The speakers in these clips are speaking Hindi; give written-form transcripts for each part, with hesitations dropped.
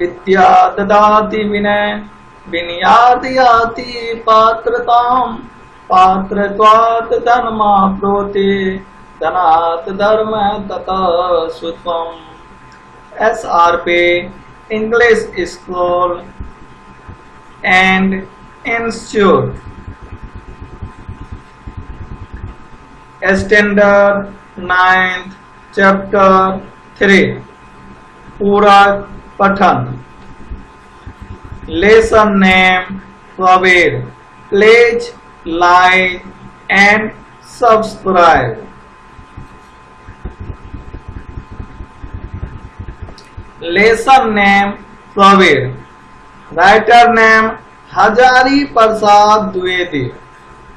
विद्या ददाति विनय विनयाद् याति पात्रताम् पात्रत्वात् धर्माप्नोति धनात् धर्म ततः सुत्वम्। SRP English School and Institute, Standard 9th Chapter 3 पूरक पठन। Lesson name Kavir। Please like and subscribe। Lesson name Kavir। Writer name Hazari Prasad Dwivedi.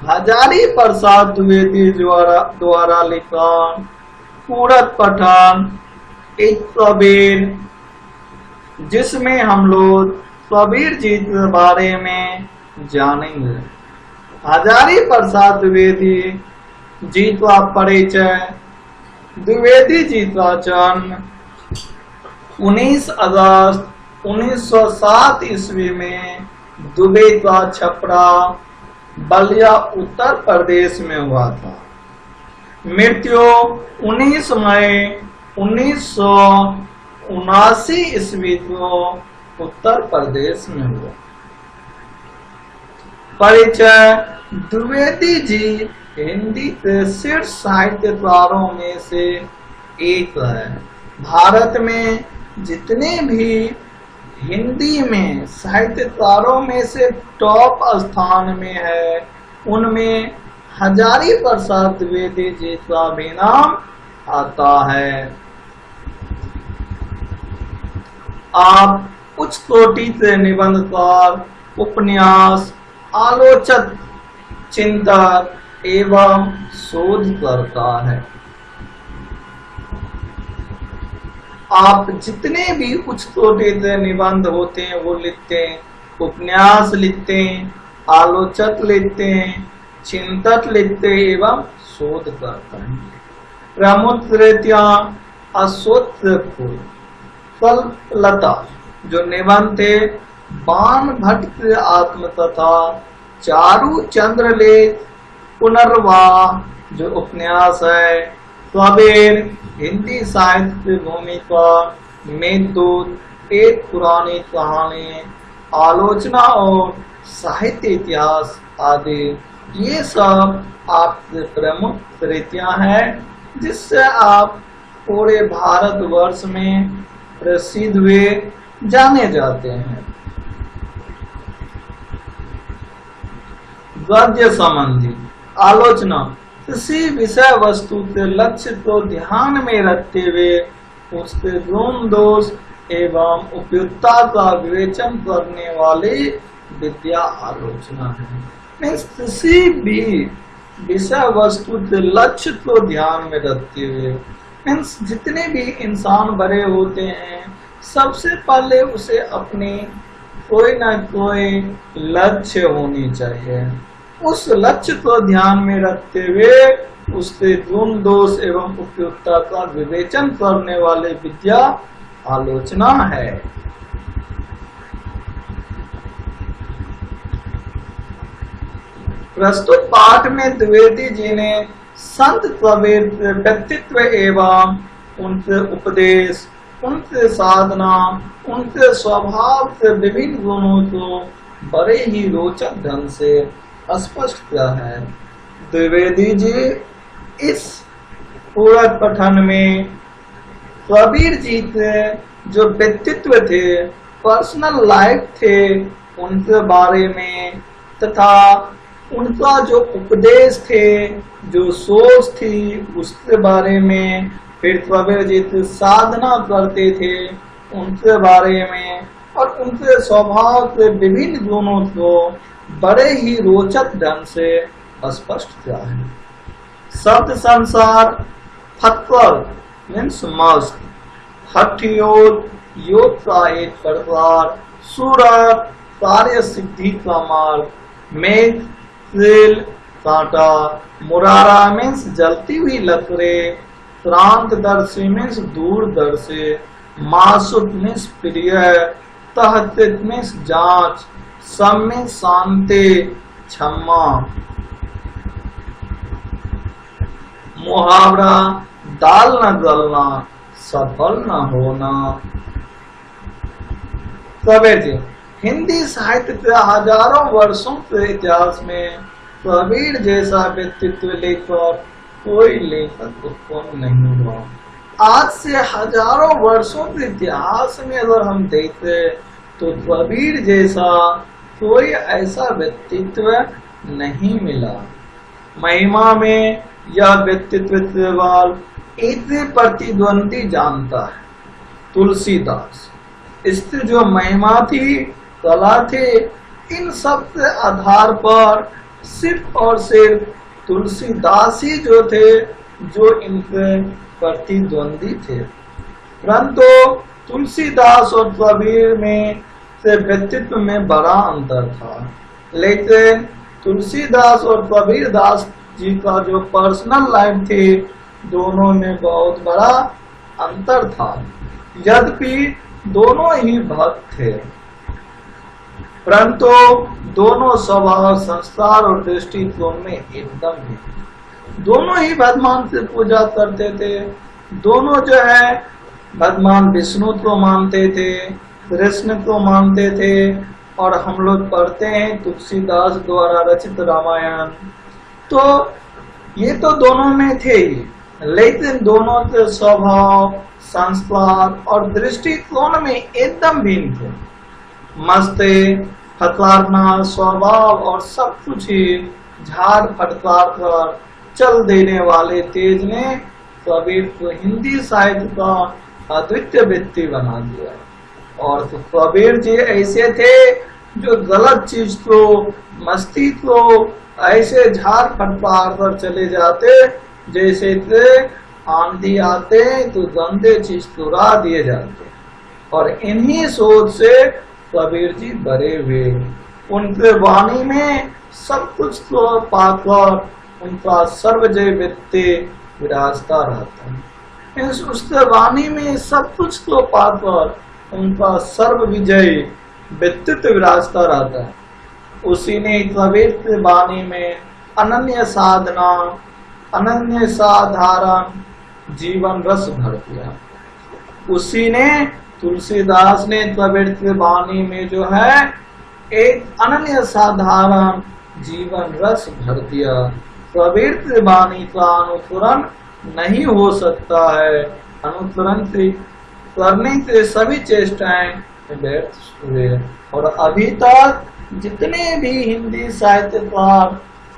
Hazari Prasad Dwivedi द्वारा लिखा। पूरक पठन एक कबीर, जिसमें हम लोग कबीर जी के बारे में जानेंगे। हजारी प्रसाद द्विवेदी जी का परिचय। द्विवेदी जी का जन्म 19 अगस्त 1907 ईस्वी में दुबई का छपरा बलिया उत्तर प्रदेश में हुआ था। मृत्यु 19 मई 1979 ईस्वी को उत्तर प्रदेश में हुआ। परिचय। द्विवेदी जी हिंदी के शीर्ष साहित्यकारों में से एक है। भारत में जितने भी हिंदी में साहित्यकारों में से टॉप स्थान में है, उनमें हजारी प्रसाद द्विवेदी जी का भी नाम आता है। आप उच्च कोटि से निबंधकार, उपन्यास, आलोचक, चिंतक एवं शोधकर्ता है। आप जितने भी उच्च कोटि के निबंध होते हैं वो लिखते हैं, उपन्यास लिखते हैं, आलोचक लिखते हैं, चिंतक लिखते हैं एवं शोध करते हैं। प्रमुख कृतियां अश्वत्थपुर, कल्पलता जो निबंध थे, बाण भट्ट के आत्मकथा, चारू चंद्रलेख, पुनर्वाह जो उपन्यास है, कबीर हिंदी साहित्य की भूमिका, मेघदूत, एक पुरानी कहानी, आलोचना और साहित्य इतिहास आदि, ये सब आपके प्रमुख कृतियां हैं जिससे आप पूरे भारतवर्ष में प्रसिद्ध हुए, जाने जाते हैं। गद्य संबंधी आलोचना। किसी विषय वस्तु के लक्ष्य को ध्यान में रखते हुए उसके गुण दोष एवं उपयुक्तता का विवेचन करने वाली विद्या आलोचना है। किसी भी विषय वस्तु के लक्ष्य को ध्यान में रखते हुए, जितने भी इंसान बड़े होते हैं, सबसे पहले उसे अपनी कोई ना कोई लक्ष्य होनी चाहिए। उस लक्ष्य को ध्यान में रखते हुए उसके गुण दोष एवं उपयुक्तता का विवेचन करने वाले विद्या आलोचना है। प्रस्तुत पाठ में द्विवेदी जी ने संत कबीर के व्यक्तित्व एवं उनके उपदेश, उनके साधना, उनके स्वभाव के विभिन्न गुणों को बड़े ही रोचक ढंग से स्पष्ट किया है। द्विवेदी जी इस पूरक पठन में कबीर जी के जो व्यक्तित्व थे, पर्सनल लाइफ थे, उनके बारे में तथा उनका जो उपदेश थे, जो सोच थी, उसके बारे में, फिर कबीर जी की साधना करते थे उनके बारे में, और उनके स्वभाव के विभिन्न गुणों को बड़े ही रोचक ढंग से स्पष्ट किया है। शब्द संसार। फत्वर मीन्स मस्त, हठ योग का एक प्रकार, सूरत कार्य सिद्धि का मार्ग, मेघ तिल कांटा, मुरारा मीन्स जलती हुई लकड़े, क्रांतदर्शी मीन्स दूरदर्शी, मासुक मीन्स प्रिय, तहत में जांच, सब में शांति क्षमा। मुहावरा दाल न गलना सफल न होना। कबीर जी हिंदी साहित्य के हजारों वर्षों के इतिहास में कबीर जैसा व्यक्तित्व लेकर कोई लेखक उत्पन्न नहीं हुआ। आज से हजारों वर्षों के इतिहास में अगर हम देखते तो कबीर जैसा कोई ऐसा व्यक्तित्व नहीं मिला। महिमा में यह व्यक्तित्व केवल एक प्रतिद्वंदी जानता है, तुलसीदास। इसकी जो महिमा थी, कला थे, इन सब के आधार पर सिर्फ और सिर्फ तुलसीदास ही जो थे जो इनके प्रतिद्वंदी थे। परंतु तुलसीदास और कबीर में से व्यक्तित्व में बड़ा अंतर था। लेकिन तुलसीदास और कबीर दास जी का जो पर्सनल लाइफ थी, दोनों में बहुत बड़ा अंतर था। यद्यपि दोनों ही भक्त थे, परंतु दोनों स्वभाव, संस्कार और दृष्टिकोण में एकदम ही। दोनों ही भगवान से पूजा करते थे। दोनों जो है भगवान विष्णु को मानते थे, कृष्ण को मानते थे। और हम लोग पढ़ते हैं तुलसीदास द्वारा रचित रामायण, तो ये तो दोनों में थे ही, लेकिन दोनों के स्वभाव, संस्कार और दृष्टिकोण में एकदम भिन्न थे। मस्ते फटकारना स्वभाव और सब कुछ ही झाड़ फटकार कर चल देने वाले तेज ने कबीर को हिंदी साहित्य का अद्वितीय व्यक्ति बना दिया। और तो कबीर जी ऐसे थे जो गलत चीज को, मस्ती को ऐसे झाड़ फटकार कर चले जाते, जैसे आंधी आते तो गंदे चीज चुरा दिए जाते। और इन्हीं सोच से कबीर जी बड़े हुए। उनके वाणी में सब कुछ को पाकर उनका सर्वजय व्यक्ति विराजता रहता है। उसके वाणी में सब कुछ को पाकर उनका सर्व विजय व्यक्तित्व विराजता रहता है। उसी ने कबीर के वाणी में अनन्य साधना, अनन्य साधारण जीवन रस भर दिया। उसी ने तुलसीदास ने कबीर के वाणी में जो है एक अनन्य साधारण जीवन रस भर दिया। कबीर की वाणी का अनुसरण नहीं हो सकता है। अनुसरण करने के सभी चेष्टाएं व्यर्थ हुए। और अभी तक जितने भी हिंदी साहित्यकार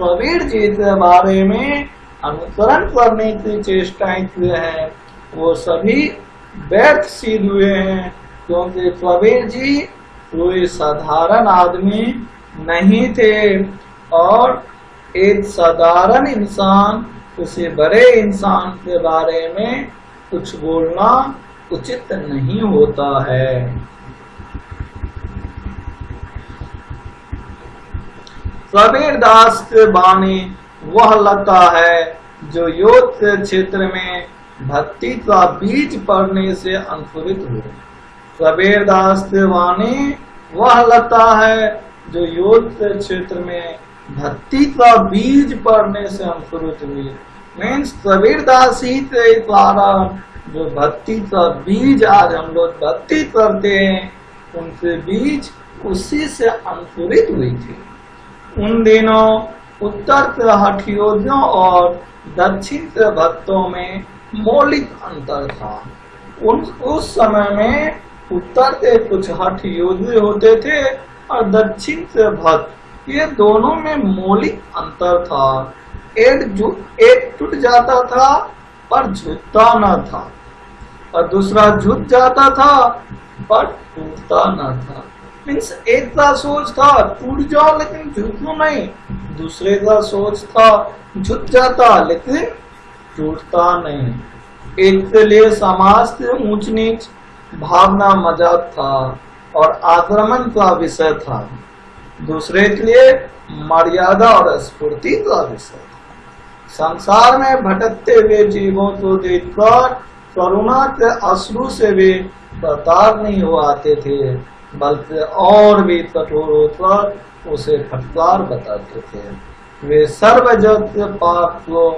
कबीर जी के बारे में अनुसरण करने की चेष्टाएं किए हैं, वो सभी व्यर्थ सिद्ध हुए हैं। क्योंकि कबीर जी कोई साधारण आदमी नहीं थे और एक साधारण इंसान किसी बड़े इंसान के बारे में कुछ बोलना उचित नहीं होता है। कबीर दास के वाणी वह लता है जो योग के क्षेत्र में भक्ति का बीज पड़ने से अंकुरित हुए। कबीर दास के वाणी वह लता है जो योग के क्षेत्र में भक्ति का बीज पड़ने से अंकुरित हुई। मीन्स कबीर दास ही के द्वारा जो भक्ति का बीज आज हम लोग भक्ति करते हैं, उनके बीज उसी से अंकुरित हुई थी। उन दिनों उत्तर के हठ योगियों और दक्षिण के भक्तों में मौलिक अंतर था। उस समय में उत्तर के कुछ हठ योगी होते थे और दक्षिण के भक्त, ये दोनों में मौलिक अंतर था। एक टूट जाता था पर झुकता न था, और दूसरा झुक जाता था पर टूटता न था। मीन्स एक का सोच था टूट जाओ लेकिन झुको नहीं, दूसरे का सोच था झुक जाता लेकिन टूटता नहीं। एक के लिए समाज के ऊंच नीच भावना मजाक था और आक्रमण का विषय था, दूसरे के लिए मर्यादा और स्फूर्ति का विषय था। संसार में भटकते हुए जीवों को देखकर करुणा के अश्रु से वे प्रताप नहीं हो आते थे। बल्कि और भी कठोर होकर उसे फटकार बताते थे। वे सर्वजत पाप को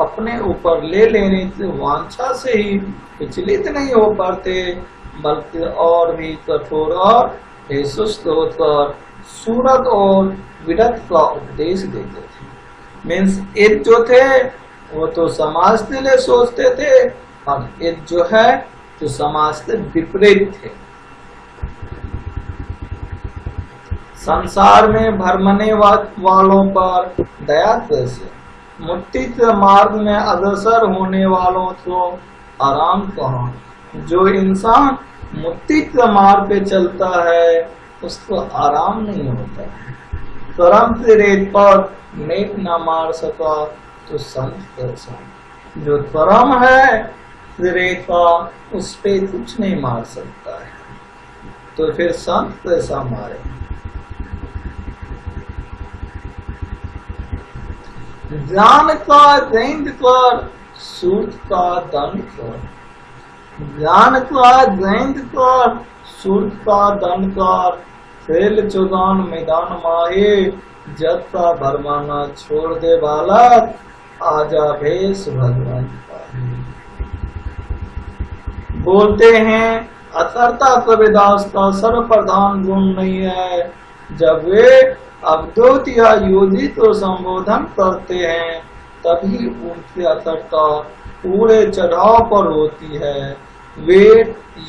अपने ऊपर ले लेने की वांछा से ही विचलित नहीं हो पाते, बल्कि और भी कठोर और सुस्त होकर सूरत और विरत का उपदेश देते थे। मीन्स एक जो थे वो तो समाज के लिए सोचते थे, और एक जो है जो समाज से विपरीत थे। संसार में भरमने वालों पर दया कैसे, मुक्ति के मार्ग में अग्रसर होने वालों को आराम कहाँ। जो इंसान मुक्ति के मार्ग पे चलता है उसको आराम नहीं होता है। कर्म के रेत पर नेक न मार सका तो संत कैसा। जो कर्म है रेत का उस पे कुछ नहीं मार सकता है, तो फिर संत कैसा मारे। ज्ञान का दैंद कर, सूत का दंड कर। ज्ञान का दैंद कर, सूत का दंड कर। खेल चुगान मैदान माहे, जग का भरमाना छोड़ दे बालक, आजा भेष भगवान का। बोलते हैं अथर्ता कबीरदास का सर्वप्रधान गुण नहीं है। जब वे अवधूत या योजित को संबोधन करते हैं तभी उनकी अथर्ता पूरे चढ़ाव पर होती है। वे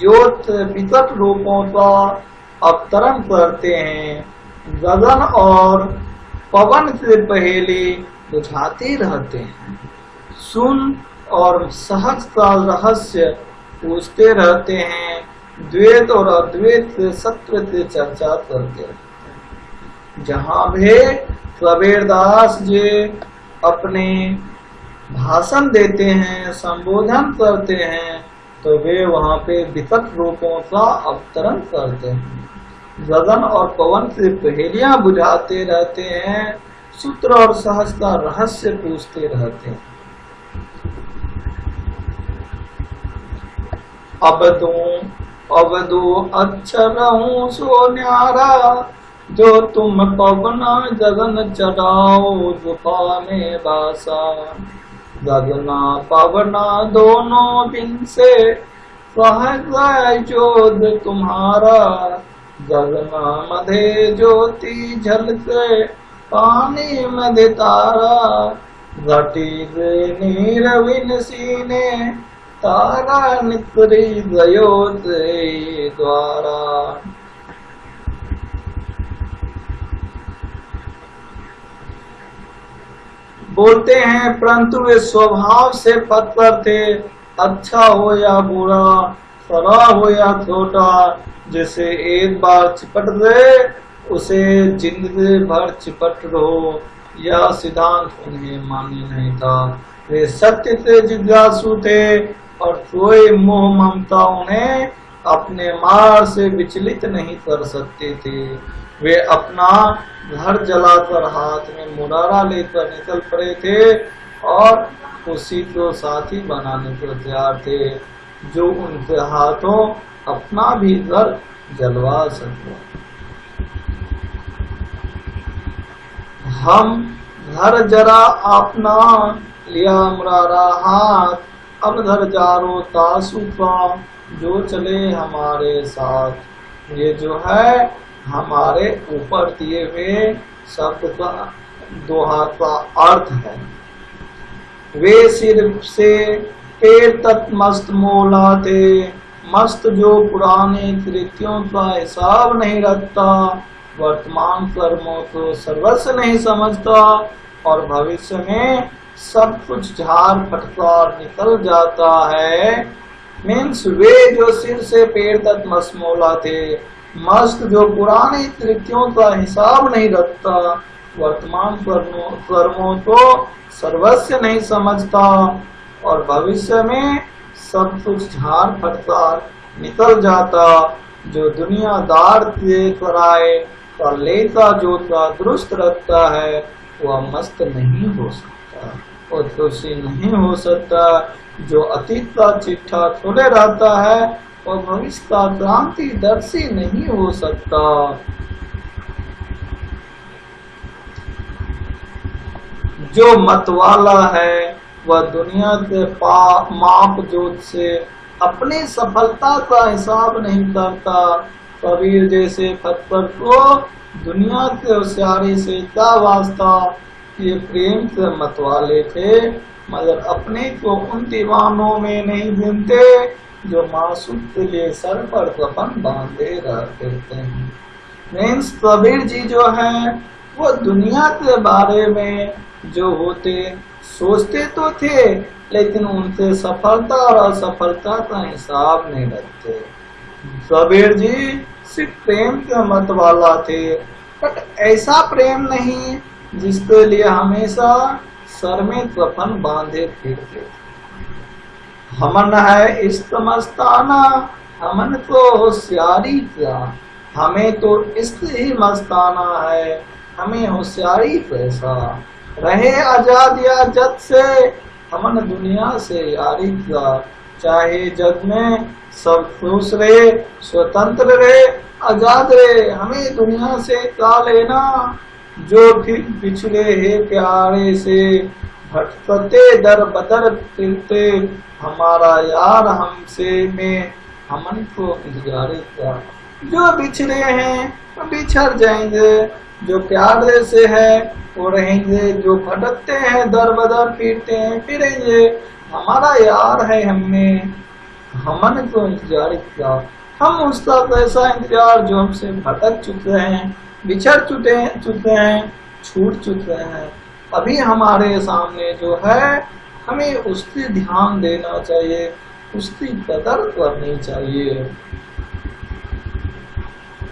योत विकट रूपों का अवतरण करते हैं, गगन और पवन से पहले बुझाते रहते हैं। सुन और सहज का रहस्य पूछते रहते हैं, द्वैत और अद्वैत के सत्य की चर्चा करते रहते हैं। जहाँ भी कबीरदास जी अपने भाषण देते हैं, संबोधन करते हैं, तो वे वहाँ पे विकट रूपों का अवतरण करते हैं, गगन और पवन से पहेलियां बुझाते रहते हैं, सूत्र और सहज का रहस्य पूछते रहते हैं। अब दो अक्षर हूँ सो न्यारा, जो तुम पवना गगन चढ़ाओ गुफा में बासा। गगना पवना दोनों बिन से सहज जोध तुम्हारा। गगना मधे ज्योति झलके पानी मधे तारा। घटी नीर विन सीने तारा निकरी गयो द्वारा। बोलते हैं परंतु वे स्वभाव से पत्थर थे, अच्छा हो या बुरा, बड़ा हो या छोटा, जैसे एक बार चिपट गए उसे जिंदगी भर चिपट रहो, यह सिद्धांत उन्हें मान्य नहीं था। वे सत्य से जिज्ञासु थे और कोई मोह ममता उन्हें अपने मार्ग से विचलित नहीं कर सकते थे। वे अपना घर जलाकर हाथ में मुरारा लेकर निकल पड़े थे और उसी को साथी बनाने को तैयार थे, जो उनके हाथों अपना भी घर जलवा सके। हम घर जरा अपना लिया मुरारा हाथ, अब घर जारो तासु का, जो चले हमारे साथ। ये जो है हमारे ऊपर दिए हुए शब्द का दोहा का अर्थ है। वे सिर से पैर तक मस्त मोला थे, मस्त जो पुराने कृत्यों का हिसाब नहीं रखता, वर्तमान कर्मों को सर्वस्व नहीं समझता और भविष्य में सब कुछ झाड़ फटकार निकल जाता है। मीन्स वे जो सिर से पैर तक मस्त मोला थे, मस्त जो पुराने कृत्यों का हिसाब नहीं रखता, वर्तमान कर्मों को सर्वस्व नहीं समझता और भविष्य में सब कुछ झाड़ फटकार निकल जाता, जो दुनियादार के कराए का लेता जो का दुरुस्त रखता है, वह मस्त नहीं हो सकता और खुशी नहीं हो सकता। जो अतीत का चिट्ठा खोले रहता है और भविष्य का क्रांतिदर्शी नहीं हो सकता। जो मतवाला है वह दुनिया के माप जोत से अपनी सफलता का हिसाब नहीं करता। कबीर जैसे फतवर को दुनिया के होशियारी से क्या वास्ता, ये प्रेम से मतवाले थे मगर अपने को उन दीवानों में नहीं गिनते जो मासूम के लिए सर पर कफन बांधे रहते थे। मीन्स कबीर जी जो है वो दुनिया के बारे में जो होते सोचते तो थे लेकिन उनसे सफलता और असफलता का हिसाब नहीं रखते। कबीर जी सिर्फ प्रेम के मत वाला थे, बट ऐसा प्रेम नहीं जिसके लिए हमेशा सर में कफन बांधे फिरते। हमन है इश्क मस्ताना, हमन को होशियारी क्या, हमें तो इश्क ही मस्ताना है, हमें होशियारी पैसा। रहे आजाद या जद से, हमन दुनिया से यारी क्या। चाहे जग में सब खुश रहे, स्वतंत्र रहे, आजाद रहे, हमें दुनिया से क्या लेना। जो फिर पिछड़े है प्यारे से, भटकते दर बदर फिरते, हमारा यार हमसे में हमन को इंतजार क्या। जो बिछड़े हैं वो बिछड़ जाएंगे, जो प्यारे से है वो रहेंगे, जो भटकते हैं दर बदर फिरते हैं फिरेंगे, हमारा यार है हमें हमन को इंतजार क्या। हम उसका कैसा इंतजार जो हमसे भटक चुके हैं, बिछड़ चुके हैं, छूट चुके हैं। अभी हमारे सामने जो है हमें उसकी ध्यान देना चाहिए, उसकी कदर करनी चाहिए।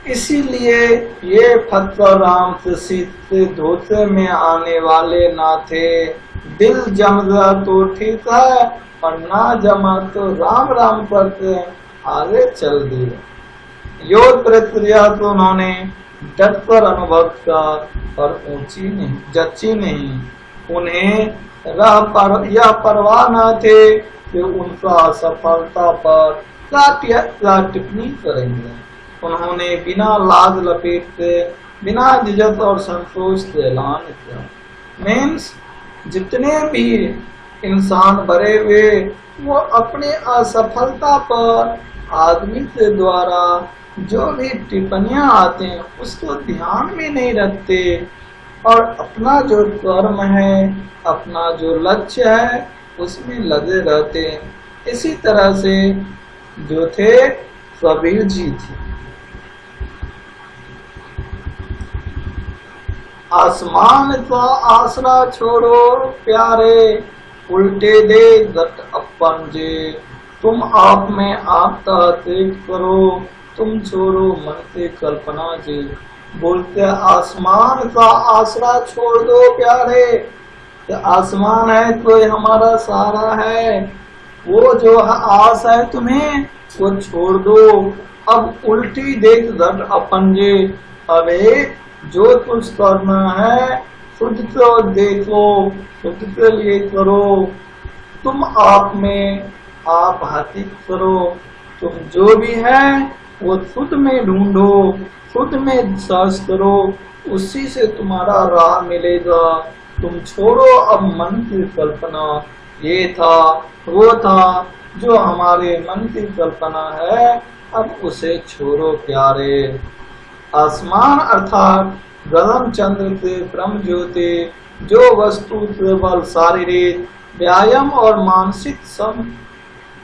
इसीलिए ये फतवा राम से धोते में आने वाले ना थे। दिल जम गया तो ठीक है और ना जमा तो राम राम करके आगे चल दिए। योग प्रक्रिया तो उन्होंने डट कर अनुभव का पर ऊंची नहीं जच्ची नहीं। उन्हें यह परवाह न थे कि उनका सफलता पर क्या टिप्पणी करेंगे। उन्होंने बिना लाज लपेटते, बिना झिझक और संतोष के ऐलान किया। मीन्स जितने भी इंसान बड़े हुए वो अपने असफलता पर आदमी के द्वारा जो भी टिप्पणियां आते हैं उसको ध्यान में नहीं रखते और अपना जो कर्म है, अपना जो लक्ष्य है उसमें लगे रहते हैं। इसी तरह से जो थे कबीर जी थे। आसमान का आसरा छोड़ो प्यारे, उल्टे दे गट अपन जे, तुम आप में आपका तेज करो, तुम छोड़ो मन से कल्पना जी। बोलते आसमान का आसरा छोड़ दो प्यारे, तो आसमान है कोई हमारा सहारा है, वो जो आस है तुम्हें वो छोड़ दो। अब उल्टी देख गट अपन जे, अबे जो कुछ करना है खुद को देखो, खुद के लिए करो, तुम आप में आप हासिल करो। तुम जो भी है वो खुद में ढूंढो, खुद में सर्च करो, उसी से तुम्हारा राह मिलेगा। तुम छोड़ो अब मन की कल्पना, ये था वो था, जो हमारे मन की कल्पना है अब उसे छोड़ो प्यारे। आसमान अर्थात गगन चंद्र के ब्रह्म ज्योति, जो वस्तु केवल शारीरिक व्यायाम और मानसिक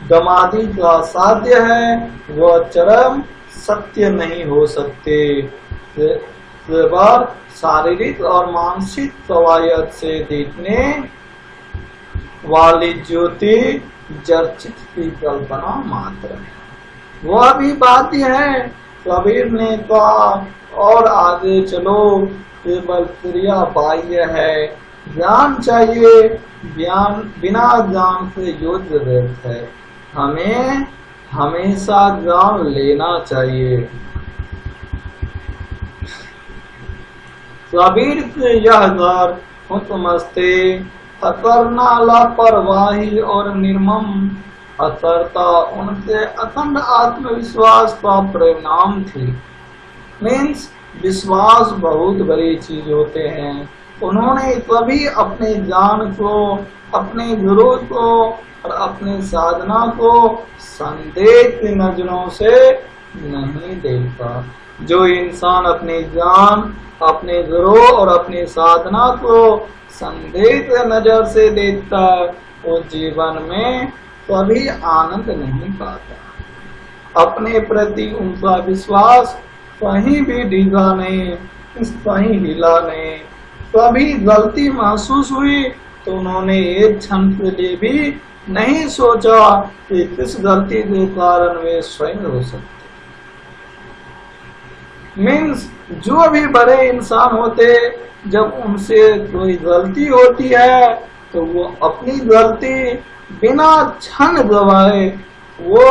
समाधि का साध्य है वह चरम सत्य नहीं हो सकते। केवल शारीरिक और मानसिक कवायद से देखने वाली ज्योति जर्चित की कल्पना मात्र है, वह भी बाध्य है। कबीर ने कहा और आगे चलो, केवल क्रिया बाह्य है, ज्ञान चाहिए, ज्ञान बिना ज्ञान से योग्य व्यर्थ है। हमें हमेशा ज्ञान लेना चाहिए। कबीर के यह घर हुक्मस्ते, फकरना लापरवाही और निर्मम, अतरता उनके अखंड आत्मविश्वास का परिणाम थी। मीन्स विश्वास बहुत बड़ी चीज होते हैं। उन्होंने कभी अपने ज्ञान को, अपने गुरु को और अपने साधना को संदेह की नजरों से नहीं देखा। जो इंसान अपने ज्ञान, अपने गुरु और अपनी साधना को संदेह की नजर से देखता है, वो जीवन में कभी आनंद नहीं पाता। अपने प्रति उनका विश्वास कहीं भी ढीला नहीं, कहीं हिला नहीं। कभी गलती महसूस हुई तो उन्होंने एक क्षण के लिए भी नहीं सोचा कि किस गलती के कारण वे स्वयं हो सकते। मीन्स जो भी बड़े इंसान होते, जब उनसे कोई गलती होती है तो वो अपनी गलती बिना क्षण गवाए वो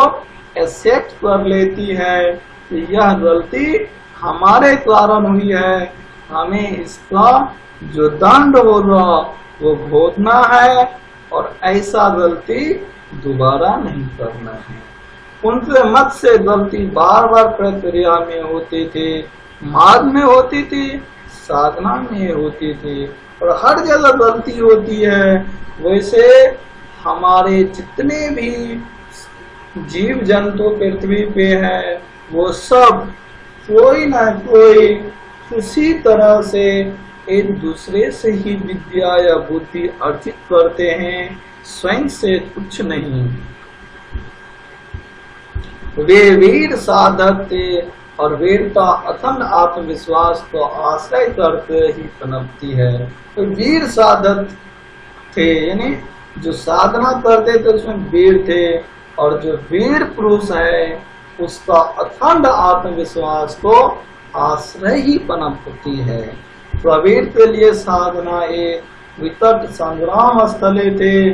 एक्सेप्ट कर लेती है कि यह गलती हमारे कारण हुई है, हमें इसका जो दंड होगा वो भोगना है और ऐसा गलती दोबारा नहीं करना है। उनके मत से गलती बार बार प्रक्रिया में होती थी, मार्ग में होती थी, साधना में होती थी और हर जगह गलती होती है। वैसे हमारे जितने भी जीव जंतु पृथ्वी पे है वो सब कोई ना कोई किसी तरह से एक दूसरे से ही विद्या या बुद्धि अर्जित करते हैं, स्वयं से कुछ नहीं। वे वीर साधक थे और वीरता अखंड आत्मविश्वास को आश्रय करके ही पनपती है। तो वीर साधक थे, यानी जो साधना करते थे उसमें वीर थे, और जो वीर पुरुष है उसका अखंड आत्मविश्वास को आश्रय ही पनपती है। प्रवीर के लिए साधना एक विकट संग्राम स्थले थे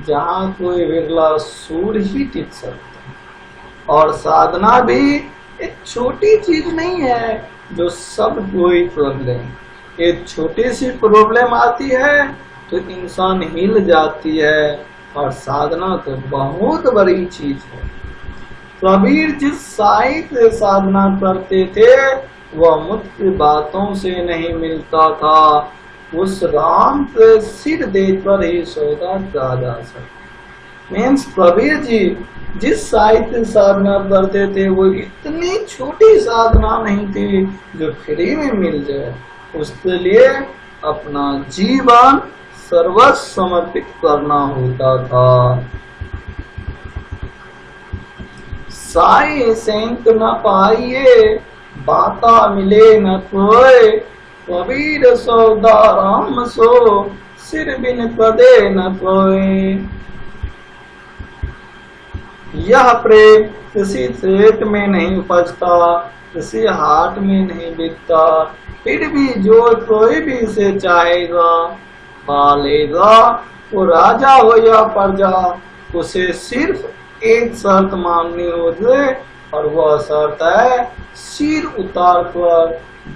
जहाँ कोई विरला सूर ही टिक सकता। और साधना भी एक छोटी चीज नहीं है जो सब कोई कर ले। एक छोटी सी प्रॉब्लम आती है तो इंसान हिल जाती है, और साधना तो बहुत बड़ी चीज है। कबीर जिस साहित्य साधना करते थे वह मुख्य बातों से नहीं मिलता था, उस राम के सिर देकर ही सौदा किया जा सकता। मीन्स कबीर जी जिस साहित्य साधना करते थे वो इतनी छोटी साधना नहीं थी जो फ्री में मिल जाए। उसके लिए अपना जीवन सर्वस्व समर्पित करना होता था। साई सेंक न पाइए बाता मिले न कोई, कबीर सौदा राम सो सिर बिन पदे न कोई। यह प्रेम किसी खेत में नहीं उपजता, किसी हाट में नहीं बिकता, फिर भी जो कोई भी इसे चाहेगा पालेगा, वो राजा हो या प्रजा, उसे सिर्फ एक शर्त माननी होगी, और वह शर्त है सिर उतार कर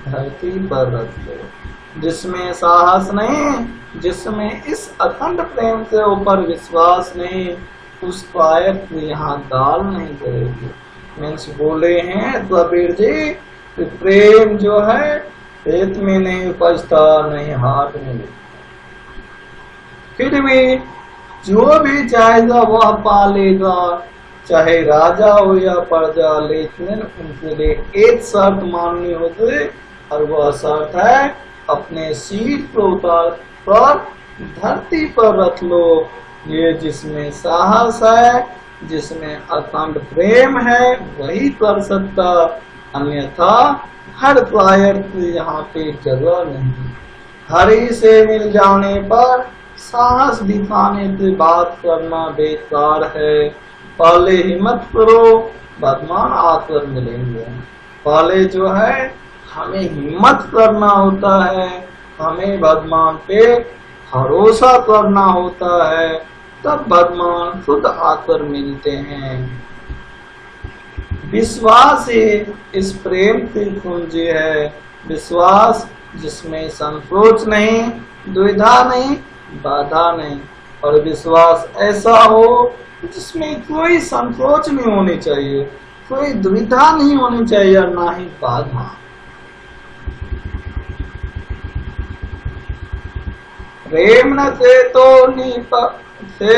धरती पर रख दो। जिसमें साहस नहीं, जिसमें इस अखंड प्रेम के ऊपर विश्वास नहीं, उस कायक यहाँ दाल नहीं करेगी। मीन्स बोले हैं कबीर जी कि प्रेम जो है खेत में नहीं उपजता, नहीं हाट में नहीं। फिर भी जो भी चाहेगा वह पालेगा, चाहे राजा हो या प्रजा, लेकिन उनके लिए एक शर्त माननी होती, और वह शर्त है अपने सिर को उतार कर धरती पर रख लो। ये जिसमें साहस है, जिसमें अखंड प्रेम है, वही कर सकता, अन्यथा हर कायर की यहाँ पे जगह नहीं। हरि से मिल जाने पर साहस दिखाने की बात करना बेकार है। पहले हिम्मत करो, बदमान आकर मिलेंगे। पहले जो है हमें हिम्मत करना होता है, हमें बदमान पे भरोसा करना होता है, तब बदमान खुद आकर मिलते हैं। विश्वास ही इस प्रेम की कुंजी है। विश्वास जिसमें संकोच नहीं, दुविधा नहीं, बाधा नहीं। और विश्वास ऐसा हो जिसमें कोई संकोच नहीं होनी चाहिए, कोई दुविधा नहीं होनी चाहिए और ना ही बाधा। प्रेम न से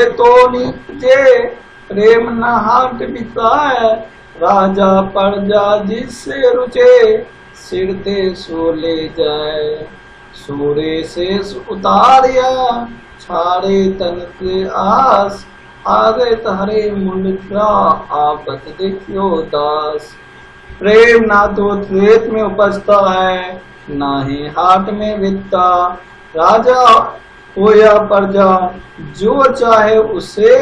तो निपजे, प्रेम न हाट बिकाए, राजा प्रजा जिससे रुचे, सिरते सो ले जाए। सूरे से उतारिया, छाड़े तन के आस, आगे तहरे मुंडा आपत देखियो दास। प्रेम ना तो खेत में उपजता है, ना ही हाट में बिकता। राजा हो या प्रजा, जो चाहे उसे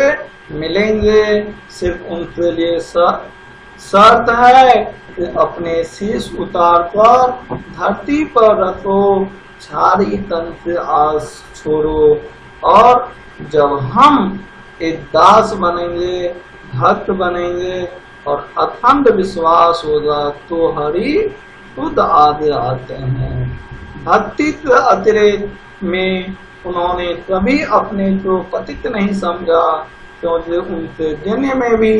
मिलेंगे, सिर्फ उनके लिए शर्त है कि अपने शीश उतार कर धरती पर रखो, छाड़ी तन से आस छोड़ो। और जब हम एक दास बनेंगे, भक्त बनेंगे और अखंड विश्वास होगा तो हरि खुद आगे आते हैं। भक्ति के अतिरिक्त में उन्होंने कभी अपने को पतित नहीं समझा, क्योंकि उनके देने में भी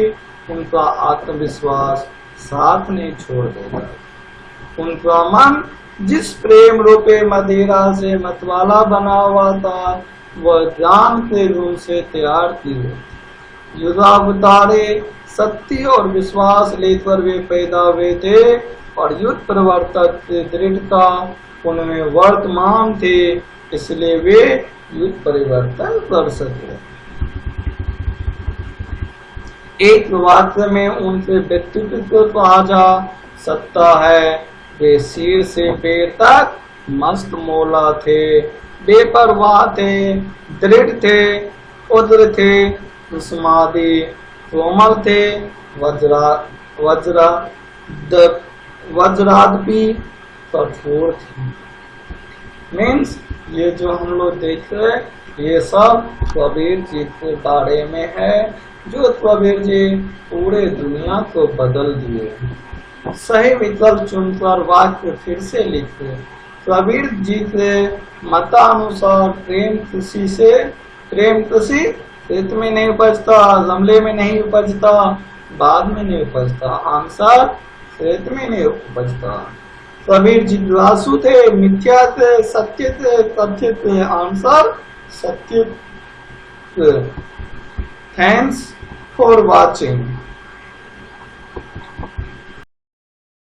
उनका आत्मविश्वास साथ नहीं छोड़ देगा। उनका मन जिस प्रेम रूपे मदिरा से मतवाला बना हुआ था, वह ज्ञान के रूप से तैयार की। युगावतारे सत्य और विश्वास लेकर वे पैदा हुए थे और युद्ध प्रवर्तक की दृढ़ता उनमें वर्तमान थे, इसलिए वे युद्ध परिवर्तन कर सके। एक वाक्य में उनके व्यक्तित्व को कहा जा सकता है, वे सिर से पैर तक मस्त मौला थे, बेपरवाह थे, दृढ़ थे, उग्र थे, उस्मादी, कोमल थे, वज्रादपी, कठोर थे। मीन्स ये जो हम लोग देख रहे हैं, ये सब कबीर जी के बारे में है, जो कबीर जी पूरे दुनिया को बदल दिए। सही विकल्प चुनकर वाक्य फिर से लिखे। कबीर जी के मतानुसार प्रेम कृषि खेत में नहीं उपजता, गमले में नहीं उपजता, बाद में नहीं उपजता। आंसर खेत में नहीं उपजता। कबीर जिज्ञासु थे, मिथ्या थे, सत्य थे, तथ्य थे। आंसर सत्य। Thanks for watching.